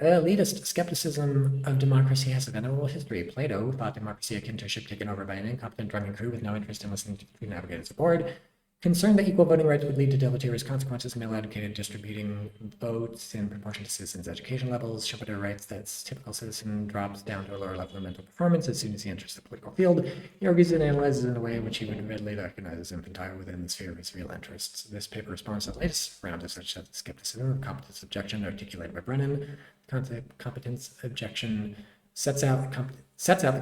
Elitist skepticism of democracy has a venerable history. Plato thought democracy akin to a ship taken over by an incompetent drunken crew with no interest in listening to the navigators aboard. Concerned that equal voting rights would lead to deleterious consequences, Mill advocated distributing votes in proportion to citizens' education levels. Schumpeter writes that typical citizen drops down to a lower level of mental performance as soon as he enters the political field. He argues and analyzes in a way which he would readily recognize as infantile within the sphere of his real interests. This paper responds to the latest round of such skepticism of competence objection articulated by Brennan. Competence objection sets out the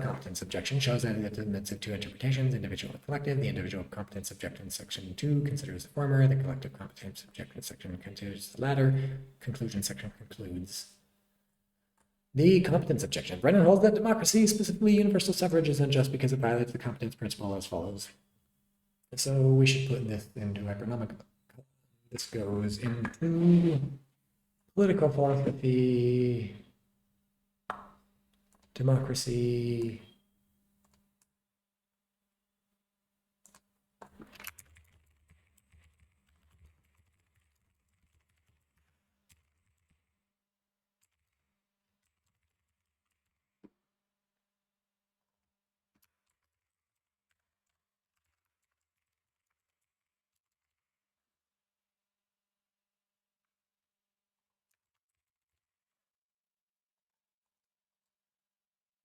competence objection, shows that it admits of two interpretations, individual and collective. The individual competence objection section 2 considers the former, the collective competence objection section considers the latter. Conclusion section concludes. The competence objection. Brennan holds that democracy, specifically universal suffrage, is unjust because it violates the competence principle as follows. So we should put this into hypernomic. This goes into political philosophy, democracy,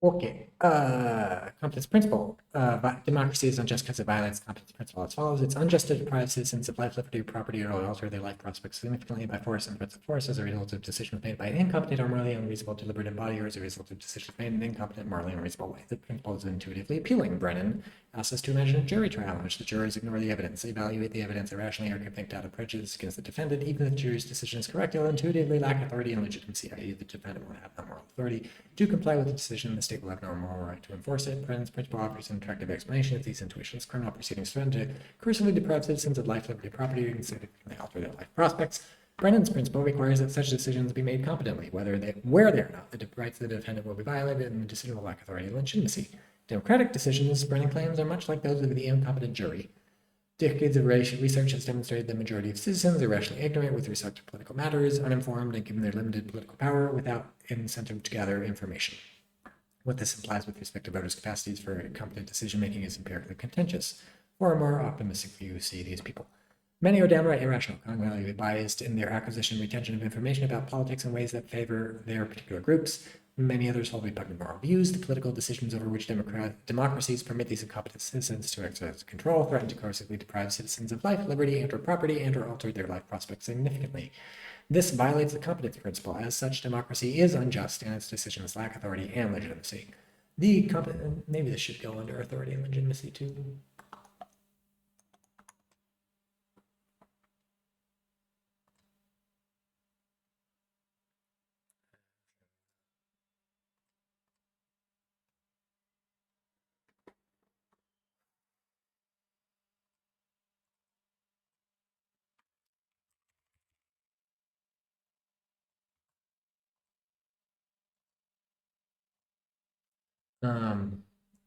okay. Competence principle. Democracy is unjust because it violates the competence principle as follows. It's unjust to deprive citizens of life, liberty, property, or alter their life prospects significantly by force and threats of force as a result of decisions made by an incompetent or morally unreasonable deliberative body, or as a result of decisions made in an incompetent, morally unreasonable way. The principle is intuitively appealing. Brennan asks us to imagine a jury trial in which the jurors ignore the evidence, they evaluate the evidence irrationally, or convict out of prejudice against the defendant. Even if the jury's decision is correct, they'll intuitively lack authority and legitimacy, i.e. the defendant will have no moral authority to comply with the decision, the state will have no moral right to enforce it. Brennan's principle offers an attractive explanation of these intuitions. Criminal proceedings threaten to coercively deprive citizens of life, liberty, property, and significantly alter their life prospects. Brennan's principle requires that such decisions be made competently, where they are not. The rights of the defendant will be violated, and the decision will lack authority and legitimacy. Democratic decisions, Brennan claims, are much like those of the incompetent jury. Decades of research has demonstrated the majority of citizens are rationally ignorant with respect to political matters, uninformed, and given their limited political power without incentive to gather information. What this implies with respect to voters' capacities for competent decision-making is empirically contentious. For a more optimistic view, see these people. Many are downright irrational, cognitively biased in their acquisition and retention of information about politics in ways that favor their particular groups. Many others hold repugnant moral views. The political decisions over which democracies permit these incompetent citizens to exercise control threaten to coercively deprive citizens of life, liberty, and/or property, and/or alter their life prospects significantly. This violates the competence principle. As such, democracy is unjust, and its decisions lack authority and legitimacy. Maybe this should go under authority and legitimacy too.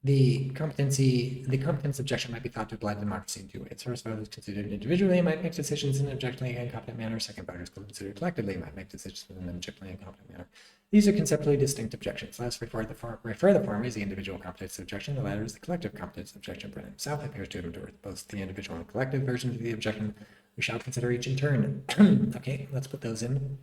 The competence objection might be thought to apply to democracy in two ways. First, voters considered individually might make decisions in an objectively incompetent manner. Second, voters considered collectively might make decisions in an objectively incompetent manner. These are conceptually distinct objections. Let's refer the former as the individual competence objection, the latter is the collective competence objection. Brennan himself appears to have endorsed both the individual and collective versions of the objection. We shall consider each in turn. Okay, let's put those in.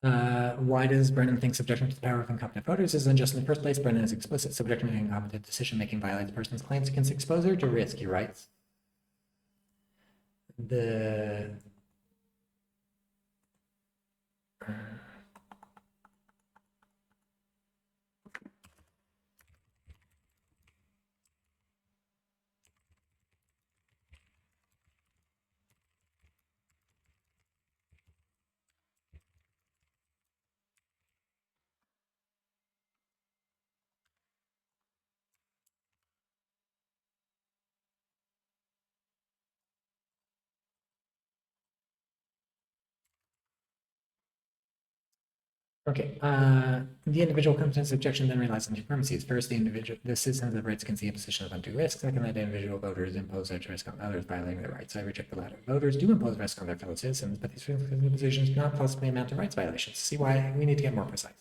Why does Brennan think subjection to the power of incompetent voters is unjust in the first place? Brennan is explicit. Subjection to incompetent decision-making violates a person's claims against exposure to risk, he writes. The Okay, the individual competence objection then relies on two premises. First, the citizens of rights can see a position of undue risk. Second, that individual voters impose such risk on others, violating their rights. I reject the latter. Voters do impose risk on their fellow citizens, but these positions do not possibly amount to rights violations. See why we need to get more precise.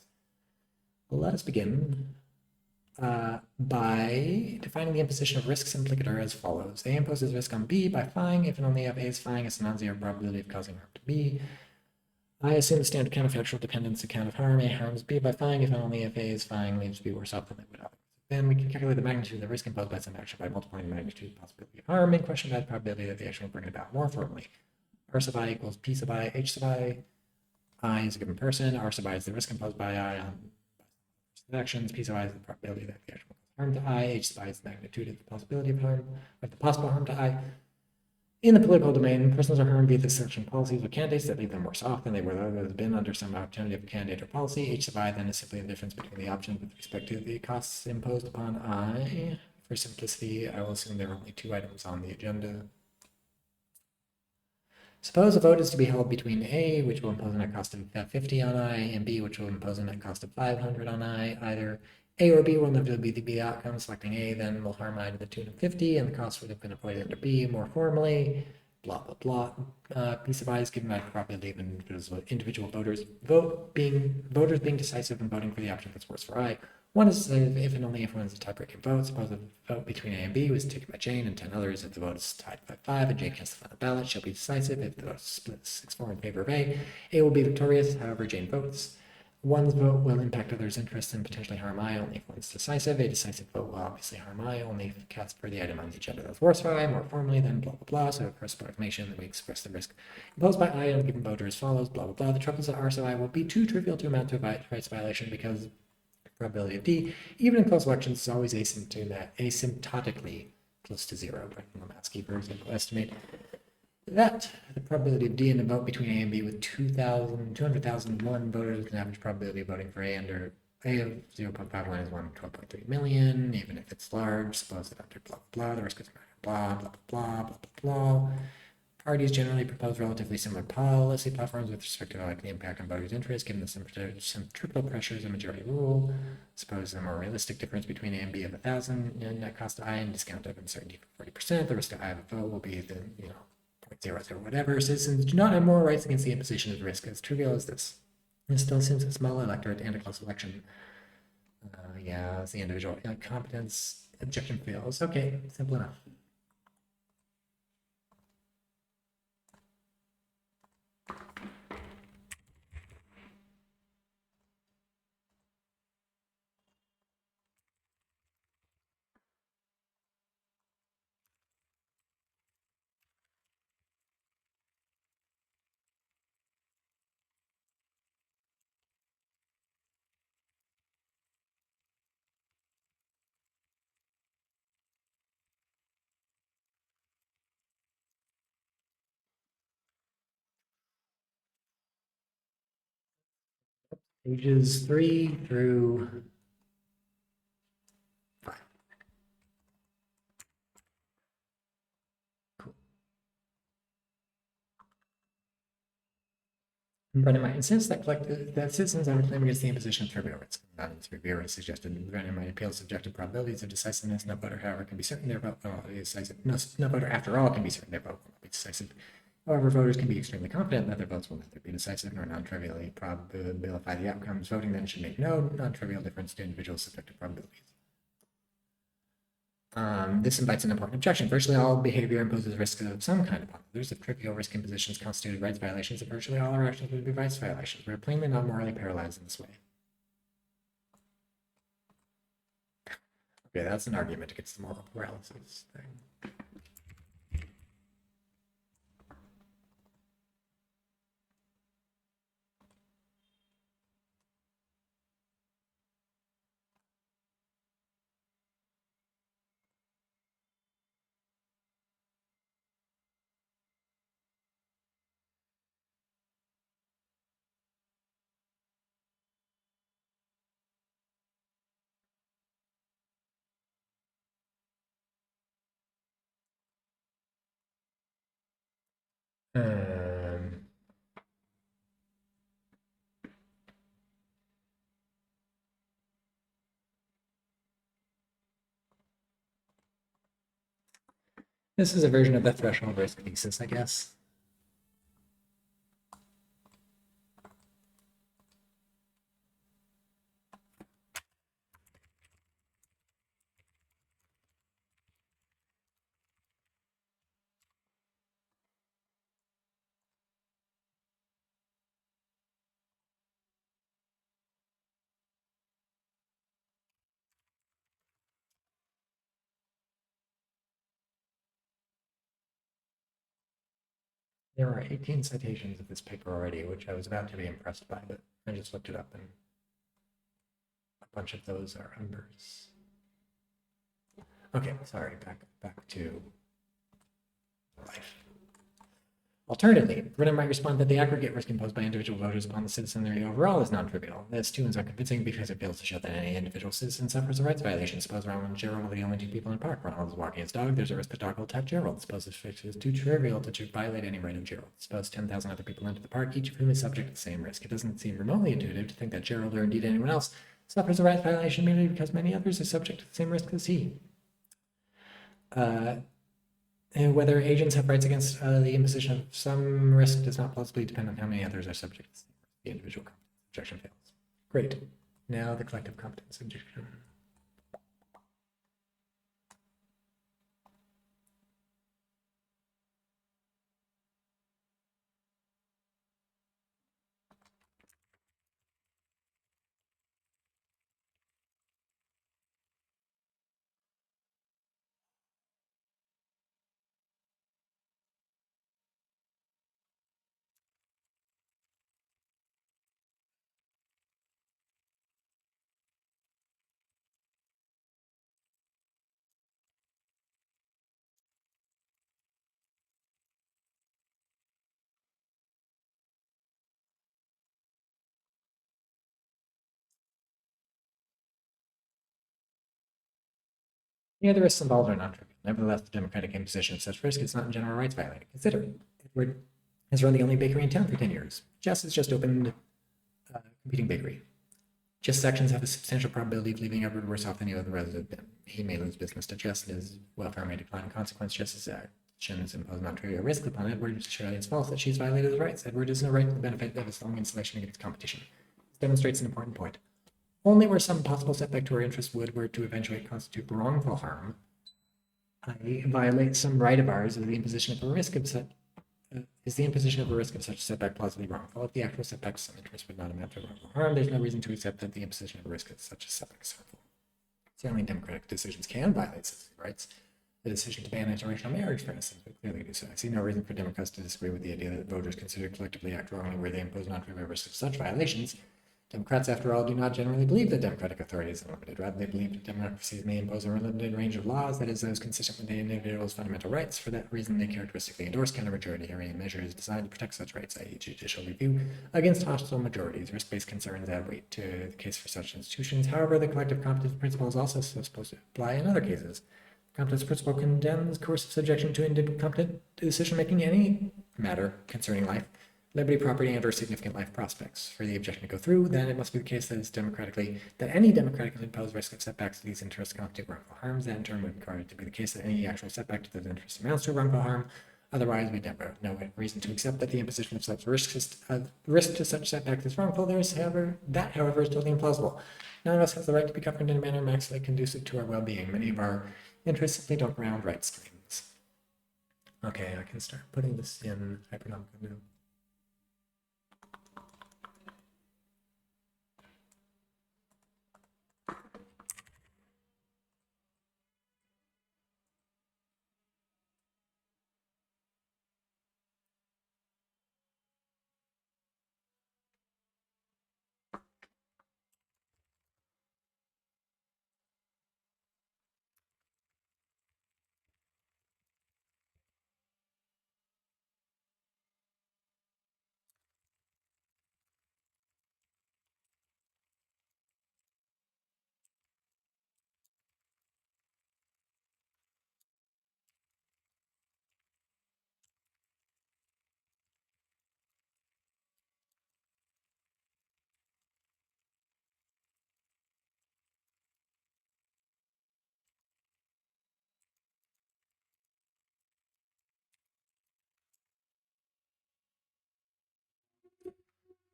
Let us begin by defining the imposition of risks implicator as follows. A imposes risk on B by fying if and only if A is fying has a non-zero probability of causing harm to B. I assume the standard counterfactual dependence account of harm. A harms B by fying if and only if A is fying leaves B worse off than they would otherwise. Then we can calculate the magnitude of the risk imposed by some action by multiplying the magnitude of the possibility of harm in question by the probability that the action will bring it about more formally. R sub I equals P sub I, H sub I. I is a given person. R sub I is the risk imposed by I on actions. P sub I is the probability that the action will cause harm to I. H sub I is the magnitude of the possibility of harm, of the possible harm to I. In the political domain, persons are harmed via the selection policies of candidates that leave them worse off than they would otherwise have been under some alternative candidate or policy. H sub I then is simply the difference between the options with respect to the costs imposed upon I. For simplicity, I will assume there are only two items on the agenda. Suppose a vote is to be held between A, which will impose a net cost of 50 on I, and B, which will impose a net cost of 500 on I. Either A or B will inevitably be the outcome. Selecting A then will harm I to the tune of 50, and the cost would have been avoided under B more formally. Blah, blah, blah. P sub I is given by the probability of individual voters being decisive in voting for the option that's worse for I. One is decisive if and only if one is a tie-breaking vote. Suppose the vote between A and B was taken by Jane and 10 others. If the vote is tied by 5 and Jane casts the final ballot, she'll be decisive. If the vote is split 6-4 in favor of A will be victorious. However, Jane votes. One's vote will impact others' interests and potentially harm I only if one's decisive. A decisive vote will obviously harm I only if it casts for the item on the agenda that's worse for I, more formally than blah, blah, blah. So first proclamation that we express the risk imposed by I on a given voter as follows, blah, blah, blah. The troubles that are so I will be too trivial to amount to a rights violation because probability of D, even in close elections, is always asymptotically close to zero. Brendan Lematsky, for example, estimate that the probability of D in a vote between A and B with 200,001 voters with an average probability of voting for A under A of 0.51 is 1 in 12.3 million, even if it's large. Suppose that under blah, blah, blah, the risk is blah, blah, blah, blah, blah, blah. Parties generally propose relatively similar policy platforms with respect to the impact on voters' interests, given the centripetal pressures and majority rule. Suppose a more realistic difference between A and B of 1,000 net cost to I and discount of uncertainty for 40%. The risk to I of a vote will be the 0.00 whatever. Citizens do not have more rights against the imposition of risk as trivial as this. This still seems a small electorate and a close election. Yeah, it's the individual competence objection fails. Okay, simple enough. Pages 3 through 5. Cool. Brennan might insist that citizens have a claim against the imposition of trivial rights. Revere has suggested that Brennan might appeal subjective probabilities of decisiveness. No voter, however, can be certain their vote will be decisive. No voter, after all, can be certain their vote will not be decisive. However, voters can be extremely confident that their votes will neither be decisive nor non-trivially probabilify the outcomes. Voting then should make no non-trivial difference to individual subjective probabilities. This invites an important objection. Virtually all behavior imposes risk of some kind upon others. If trivial risk impositions constituted rights violations, then virtually all our actions would be rights violations. We're plainly not morally paralyzed in this way. Okay, that's an argument against the moral paralysis thing. Um, this is a version of the threshold risk thesis, I guess. There are 18 citations of this paper already, which I was about to be impressed by, but I just looked it up and a bunch of those are Umbers. Okay, sorry, back to life. Alternatively, Brennan might respond that the aggregate risk imposed by individual voters upon the citizenry overall is non-trivial. This too is unconvincing because it fails to show that any individual citizen suffers a rights violation. Suppose Ronald and Gerald are the only two people in the park. Ronald is walking his dog. There's a risk the dog will attack Gerald. Suppose this fix is too trivial to violate any right of Gerald. Suppose 10,000 other people enter the park, each of whom is subject to the same risk. It doesn't seem remotely intuitive to think that Gerald, or indeed anyone else, suffers a rights violation merely because many others are subject to the same risk as he. And whether agents have rights against the imposition of some risk does not plausibly depend on how many others are subject to the individual competence. Objection fails. Great. Now the collective competence objection. Yeah, the risks involved are non-trivial. Nevertheless, the democratic imposition of such risk is not in general rights violating. Consider it. Edward has run the only bakery in town for 10 years. Jess has just opened a competing bakery. Jess's actions have a substantial probability of leaving Edward worse off than the other resident. He may lose business to Jess, and his welfare may decline. In consequence, Jess's actions impose non-trivial risk upon Edward. It's surely it's false that she's violated his rights. Edward has no right to the benefit of his long insulation against competition. This demonstrates an important point. Only where some possible setback to our interest were to eventuate constitute wrongful harm, i.e., violate some right of ours, is the imposition of a risk of such setback plausibly wrongful. If the actual setback to some interest would not amount to wrongful harm, there's no reason to accept that the imposition of a risk of such a setback is harmful. Certainly, democratic decisions can violate citizen rights. The decision to ban interracial marriage, for instance, would clearly do so. I see no reason for Democrats to disagree with the idea that voters consider collectively act wrongly where they impose non-trivial risks of such violations. Democrats, after all, do not generally believe that democratic authority is unlimited. Rather, they believe that democracies may impose a limited range of laws, that is, those consistent with the individual's fundamental rights. For that reason, they characteristically endorse counter-majoritarian measures designed to protect such rights, i.e. judicial review, against hostile majorities. Risk-based concerns add weight to the case for such institutions. However, the collective competence principle is also supposed to apply in other cases. The competence principle condemns coercive subjection to incompetent decision-making in any matter concerning life, liberty, property, and/or significant life prospects. For the objection to go through, then it must be the case that any democratically imposed risk of setbacks to these interests constitute wrongful harms. That in turn would require it to be the case that any actual setback to those interests amounts to wrongful harm. Otherwise, we never have no reason to accept that the imposition of such risk to such setbacks is wrongful. However, is totally implausible. None of us has the right to be governed in a manner maximally conducive to our well-being. Many of our Interests simply don't ground rights claims. Okay, I can start putting this in Hypernomica now.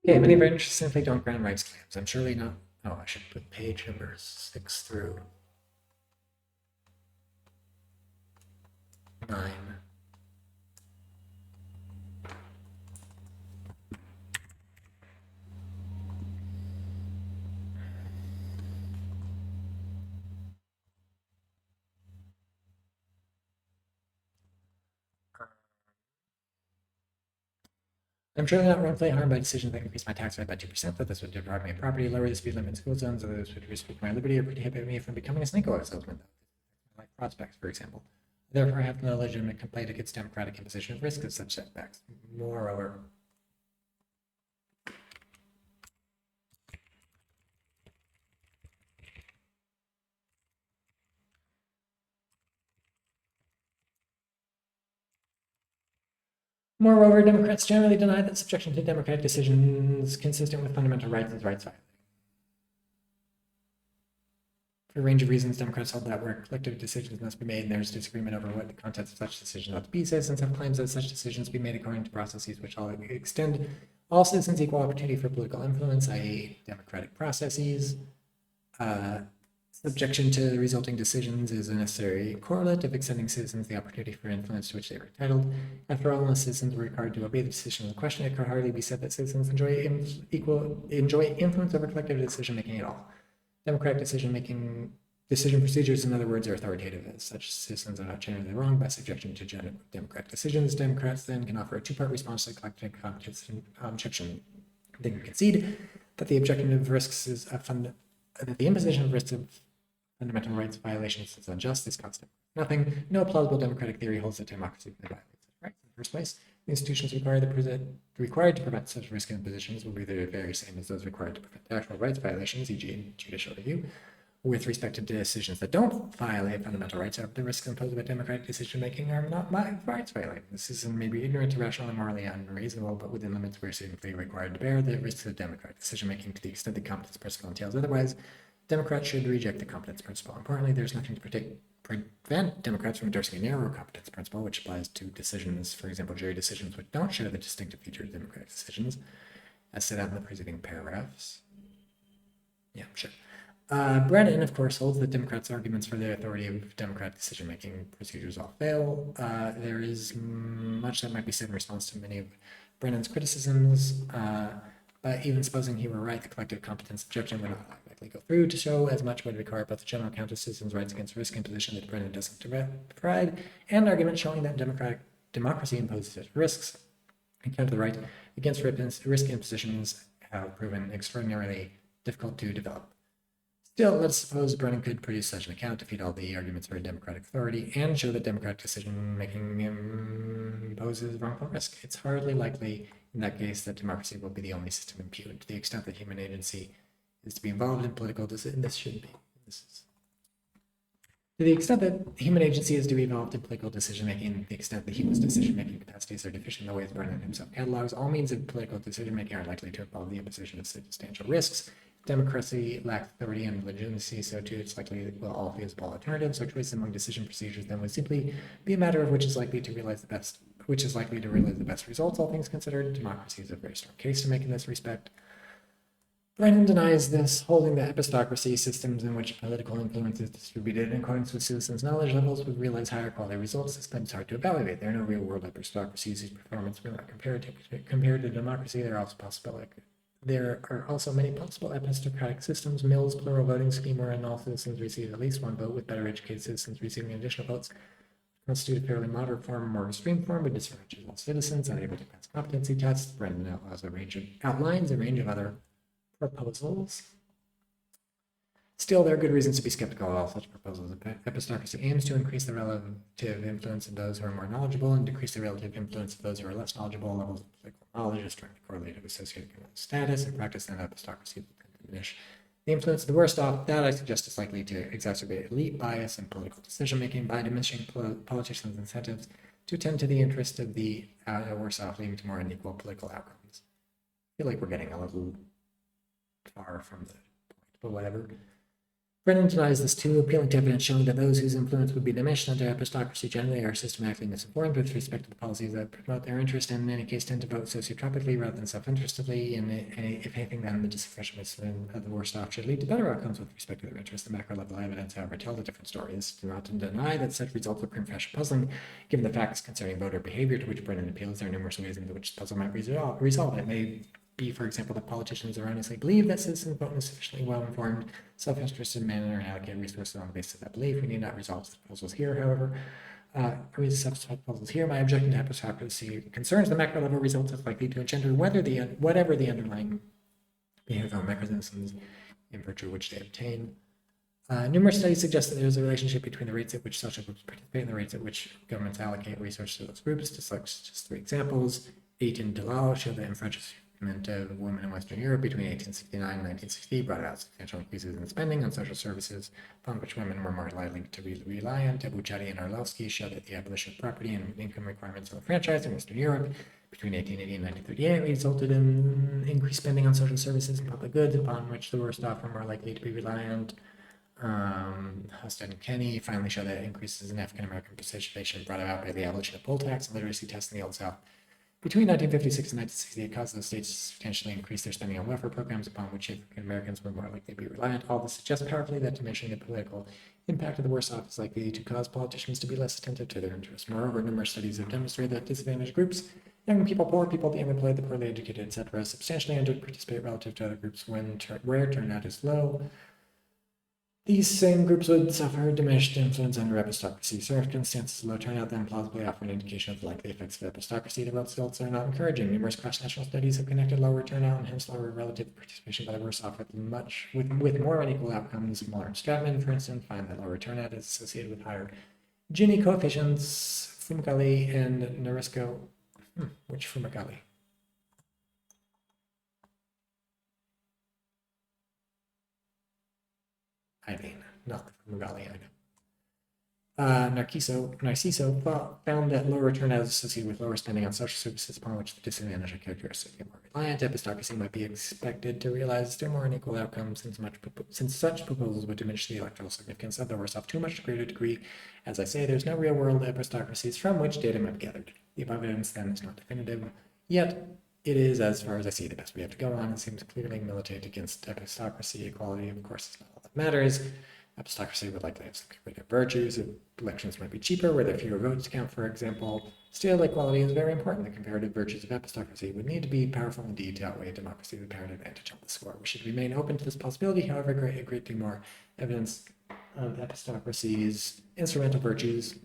Okay, many of our interests simply don't ground rights claims. I'm surely not. Oh, I should put page numbers 6 through 9. I'm surely not wrongfully harmed by decisions that increase my tax rate by 2%, that this would deprive me of property, lower the speed limit in school zones, or that this would restrict my liberty or prohibit me from becoming a snake oil salesman, like prospects, for example. Therefore, I have no legitimate complaint against democratic imposition of risk of such setbacks. Moreover, Democrats generally deny that subjection to democratic decisions consistent with fundamental rights is rights violating. For a range of reasons, Democrats hold that where collective decisions must be made and there's disagreement over what the contents of such decisions ought to be, citizens have claims that such decisions be made according to processes which all extend all citizens equal opportunity for political influence, i.e. democratic processes. Subjection to the resulting decisions is a necessary correlate of extending citizens the opportunity for influence to which they are entitled. After all, unless citizens were required to obey the decision in question, it could hardly be said that citizens enjoy influence over collective decision-making at all. Democratic decision procedures, in other words, are authoritative. As such, citizens are not generally wrong by subjection to democratic decisions. Democrats then can offer a two-part response to the collective competence objection. They can concede that the objection of risks is that the imposition of risks of fundamental rights violations is unjust, is constant. Nothing, no plausible democratic theory holds that democracy violates such rights in the first place. The institutions required to prevent such risk impositions will be the very same as those required to prevent actual rights violations, e.g. judicial review. With respect to decisions that don't violate fundamental rights, the risks imposed by democratic decision-making are not rights violating. This is maybe ignorant, irrational, and morally unreasonable, but within limits we're simply required to bear the risks of democratic decision-making to the extent the competence principle entails. Otherwise, Democrats should reject the competence principle. Importantly, there's nothing to prevent Democrats from endorsing a narrow competence principle, which applies to decisions, for example, jury decisions, which don't share the distinctive features of democratic decisions, as set out in the preceding paragraphs. Yeah, sure. Brennan, of course, holds that Democrats' arguments for the authority of democratic decision-making procedures all fail. There is much that might be said in response to many of Brennan's criticisms, but even supposing he were right, the collective competence objection would not likely go through. To show as much would require both the general account of citizens' rights against risk imposition that Brennan doesn't provide, and an argument showing that democracy imposes such risks and counter the right against risk impositions have proven extraordinarily difficult to develop. Still, let's suppose Brennan could produce such an account, defeat all the arguments for democratic authority, and show that democratic decision-making imposes wrongful risk. It's hardly likely, in that case, that democracy will be the only system impugned. To the extent that human agency is to be involved in political decision, to the extent that human agency is to be involved in political decision-making, to the extent that human decision-making capacities are deficient in the ways Brennan himself catalogs, all means of political decision-making are likely to involve the imposition of substantial risks. Democracy lacks authority and legitimacy, so too it's likely that all feasible alternatives or choices among decision procedures then would simply be a matter of which is likely to realize the best results. All things considered, democracy is a very strong case to make in this respect. Brennan denies this, holding that epistocracy systems in which political influence is distributed in accordance with citizens' knowledge levels would realize higher quality results. This claim is hard to evaluate. There are no real-world epistocracies whose performance were not compared to democracy. There are also many possible epistocratic systems. Mill's plural voting scheme, wherein all citizens receive at least one vote, with better educated citizens receiving additional votes, constitute a fairly moderate form or more extreme form, but disenfranchise all citizens unable to pass competency tests. Brennan outlines a range of other proposals. Still, there are good reasons to be skeptical of all such proposals. Epistocracy aims to increase the relative influence of those who are more knowledgeable and decrease the relative influence of those who are less knowledgeable. Levels of political knowledge is strongly correlated with socioeconomic status. In practice, then epistocracy will diminish the influence of the worst off. That I suggest is likely to exacerbate elite bias in political decision-making by diminishing politicians' incentives to tend to the interest of the worse off, leading to more unequal political outcomes. I feel like we're getting a little far from the point, but whatever. Brennan denies this too, appealing to evidence showing that those whose influence would be diminished under epistocracy generally are systematically misinformed with respect to the policies that promote their interest, and in any case tend to vote sociotropically rather than self-interestedly, and if anything, then the disenfranchisement of the worst off should lead to better outcomes with respect to their interest. The macro-level evidence, however, tells a different story. This do not deny that such results are prima facie puzzling, given the facts concerning voter behavior to which Brennan appeals. There are numerous ways in which the puzzle might resolve. It may be, for example, that politicians erroneously believe that citizens vote in a sufficiently well-informed, self-interested manner and allocate resources on the basis of that belief. We need not resolve the proposals here, however. My objection to epistocracy concerns the macro-level results is likely to engender whatever the underlying behavioral mechanisms in virtue of which they obtain. Numerous studies suggest that there is a relationship between the rates at which social groups participate and the rates at which governments allocate resources to those groups. Just 3 examples. Ait and Dalal show that enfranchisement of women in Western Europe between 1869 and 1960 brought about substantial increases in spending on social services, upon which women were more likely to be reliant. Abuchadi and Arlovsky show that the abolition of property and income requirements of the franchise in Western Europe between 1880 and 1938 resulted in increased spending on social services and public goods, upon which the worst off were more likely to be reliant. Husted and Kenny finally show that increases in African American participation brought about by the abolition of poll tax and literacy tests in the Old South between 1956 and 1968 caused those states to substantially increase their spending on welfare programs, upon which African Americans were more likely to be reliant. All this suggests powerfully that diminishing the political impact of the worst off is likely to cause politicians to be less attentive to their interests. Moreover, numerous studies have demonstrated that disadvantaged groups, young people, poor people, the unemployed, the poorly educated, etc., substantially under-participate relative to other groups where turnout is low. These same groups would suffer diminished influence under epistocracy. Circumstances of low turnout then plausibly offer an indication of the likely effects of epistocracy. The results are not encouraging. Numerous cross-national studies have connected lower turnout and hence lower relative participation by the worse off with more unequal outcomes. Muller and Stratman, for instance, find that lower turnout is associated with higher Gini coefficients. Fumagalli and Narisco, which Fumagalli? I mean, not the Fumagalli, I know. Narciso found that lower turnout is associated with lower spending on social services, upon which the disadvantaged characteristic of more reliant epistocracy might be expected to realize still more unequal outcomes, since such proposals would diminish the electoral significance of the worse off to a much greater degree. As I say, there's no real-world epistocracies from which data might be gathered. The above evidence then is not definitive, yet it is, as far as I see, the best we have to go on. It seems clearly militate against epistocracy. Equality, of course, is not all that matters. Epistocracy would likely have some comparative virtues. Elections might be cheaper, where there are fewer votes to count, for example. Still, equality is very important. The comparative virtues of epistocracy would need to be powerful indeed to outweigh democracy's apparent advantage on the score. We should remain open to this possibility. However, a great deal more evidence of epistocracy's instrumental virtues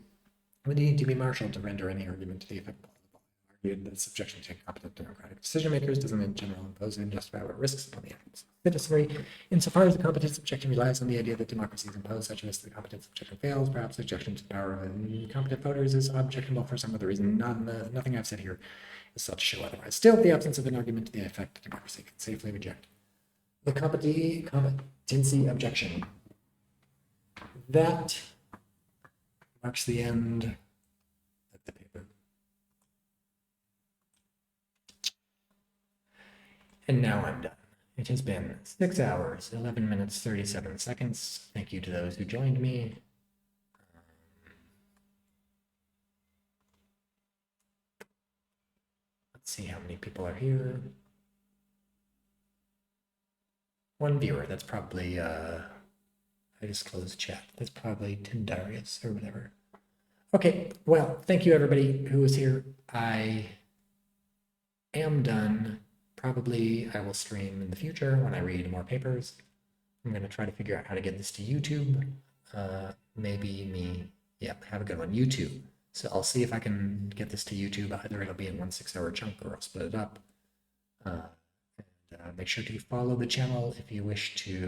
would need to be marshaled to render any argument to the effect that subjection to competent democratic decision makers doesn't in general impose unjustifiable risks upon the actions of citizenry. Insofar as the competence objection relies on the idea that democracies impose such risks, the competence objection fails. Perhaps objection to the power of incompetent voters is objectionable for some other reason. Nothing I've said here is such to show otherwise. Still, the absence of an argument to the effect that democracy can safely reject the competency objection. That marks the end of the paper. And now I'm done. It has been 6 hours, 11 minutes, 37 seconds. Thank you to those who joined me. Let's see how many people are here. One viewer. That's probably, I just closed chat. That's probably Tindarius or whatever. Okay, well, thank you everybody who was here. I am done. Probably I will stream in the future when I read more papers. I'm going to try to figure out how to get this to YouTube. Maybe me. Yeah, have a good one. YouTube. So I'll see if I can get this to YouTube. Either it'll be in 1 6-hour chunk or I'll split it up. Make sure to follow the channel if you wish to